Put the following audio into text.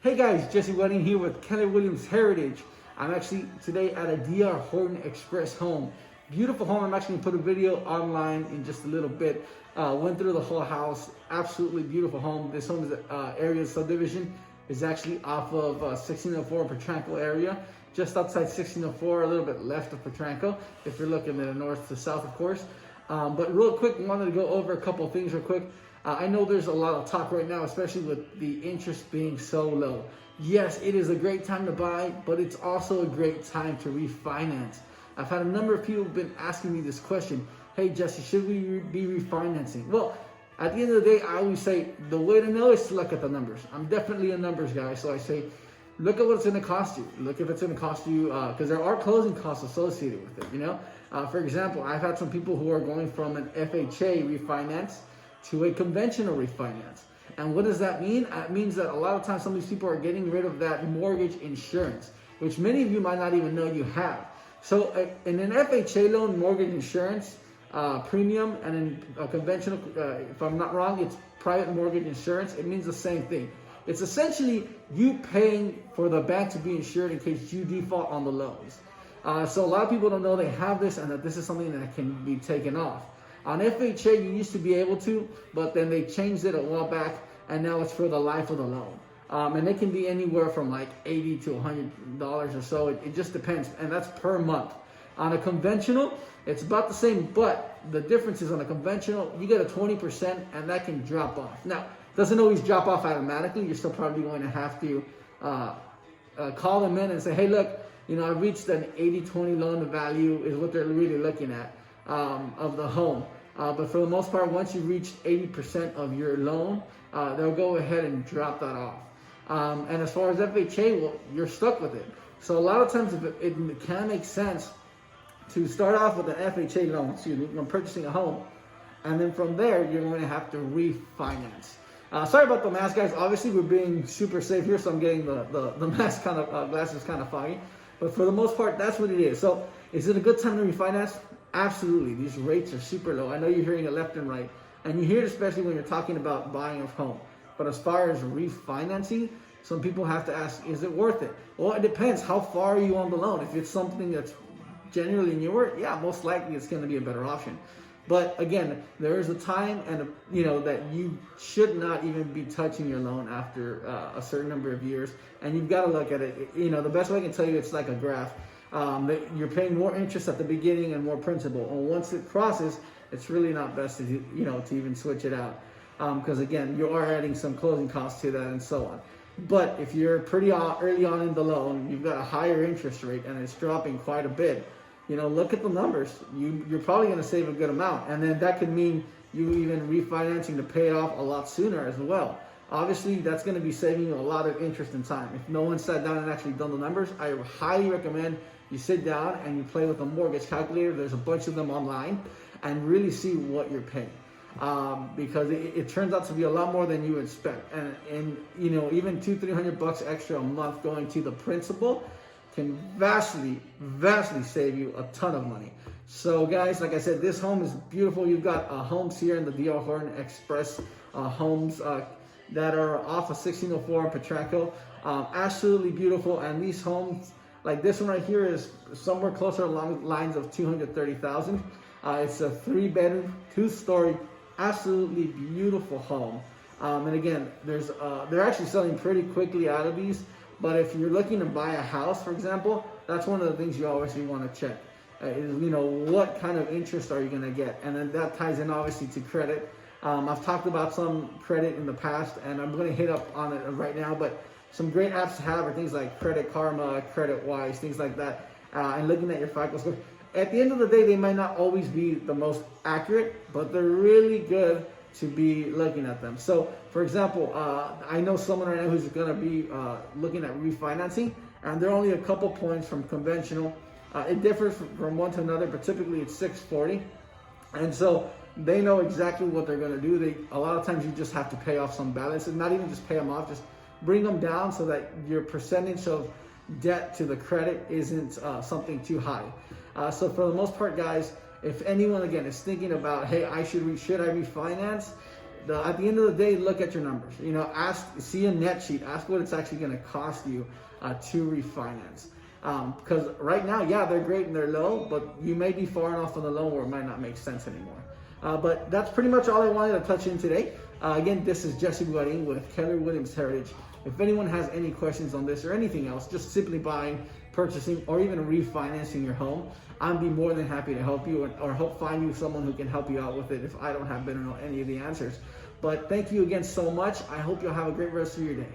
Hey guys, Jesse Wedding here with Keller Williams Heritage. I'm actually today at a DR Horton Express home. Beautiful home. I'm actually going to put a video online in just a little bit. Went through the whole house. Absolutely beautiful home. This home is area subdivision is actually off of 1604 Petranco area, just outside 1604, a little bit left of Petranco, if you're looking at the north to south, of course. But real quick, wanted to go over a couple of things real quick. I know there's a lot of talk right now, especially with the interest being so low. Yes, it is a great time to buy, but it's also a great time to refinance. I've had a number of people been asking me this question. Hey, Jesse, should we be refinancing? Well, at the end of the day, I always say the way to know is to look at the numbers. I'm definitely a numbers guy, so I say, look at what it's going to cost you. Look if it's going to cost you, because there are closing costs associated with it, you know? For example, I've had some people who are going from an FHA refinance to a conventional refinance. And what does that mean? It means that a lot of times some of these people are getting rid of that mortgage insurance, which many of you might not even know you have. So in an FHA loan, mortgage insurance premium, and in a conventional, if I'm not wrong, it's private mortgage insurance. It means the same thing. It's essentially you paying for the bank to be insured in case you default on the loans. So a lot of people don't know they have this and that this is something that can be taken off. On FHA, you used to be able to, but then they changed it a while back, and now it's for the life of the loan. And it can be anywhere from like $80 to $100 or so. It just depends, and that's per month. On a conventional, it's about the same, but the difference is on a conventional, you get a 20%, and that can drop off. Now, it doesn't always drop off automatically. You're still probably going to have to call them in and say, hey, look, you know, I reached an 80-20 loan to value is what they're really looking at of the home. But for the most part, once you reach 80% of your loan, they'll go ahead and drop that off. And as far as FHA, well, you're stuck with it. So a lot of times it can make sense to start off with an FHA loan, when purchasing a home. And then from there, you're going to have to refinance. Sorry about the mask, guys. Obviously, we're being super safe here, so I'm getting the mask kind of, glasses kind of foggy. But for the most part, that's what it is. So is it a good time to refinance? Absolutely. These rates are super low. I know you're hearing it left and right. And you hear it especially when you're talking about buying a home. But as far as refinancing, some people have to ask, is it worth it? Well, it depends. How far are you on the loan? If it's something that's generally newer, yeah, most likely it's going to be a better option. But again, there is a time and that you should not even be touching your loan after a certain number of years. And you've got to look at it. The best way I can tell you, it's like a graph. You're paying more interest at the beginning and more principal. And once it crosses, it's really not best to to even switch it out, because again, you are adding some closing costs to that and so on. But if you're pretty early on in the loan, you've got a higher interest rate and it's dropping quite a bit. Look at the numbers. You're probably going to save a good amount, and then that could mean you even refinancing to pay it off a lot sooner as well. Obviously, that's going to be saving you a lot of interest and time. If no one sat down and actually done the numbers, I highly recommend you sit down and you play with a mortgage calculator. There's a bunch of them online, and really see what you're paying, because it turns out to be a lot more than you expect. And even $200-300 extra a month going to the principal can vastly save you a ton of money. So guys, like I said, this home is beautiful. You've got homes here in the DR Horton Express, homes that are off of 1604 in Petranco. Absolutely beautiful. And these homes, like this one right here, is somewhere closer along the lines of $230,000. It's a 3-bedroom, 2-story, absolutely beautiful home. And again, they're actually selling pretty quickly out of these. But if you're looking to buy a house, for example, that's one of the things you obviously want to check. Is what kind of interest are you going to get? And then that ties in obviously to credit. I've talked about some credit in the past, and I'm going to hit up on it right now. But some great apps to have are things like Credit Karma, Credit Wise, things like that. And looking at your FICO score. At the end of the day, they might not always be the most accurate, but they're really good to be looking at them. So, for example, I know someone right now who's going to be looking at refinancing, and they're only a couple points from conventional. It differs from one to another, but typically it's 640. And so they know exactly what they're going to do. A lot of times you just have to pay off some balances, not even just pay them off, just bring them down so that your percentage of debt to the credit isn't something too high. So for the most part, guys, if anyone again is thinking about, hey, should I refinance? at the end of the day, look at your numbers. You know, see a net sheet, ask what it's actually going to cost you to refinance. Because right now, yeah, they're great and they're low, but you may be far enough on the loan where it might not make sense anymore. But that's pretty much all I wanted to touch in today. Again, this is Jesse Bout with Keller Williams Heritage. If anyone has any questions on this or anything else, just simply buying, purchasing, or even refinancing your home, I'd be more than happy to help you or help find you someone who can help you out with it if I don't happen to know any of the answers. But thank you again so much. I hope you'll have a great rest of your day.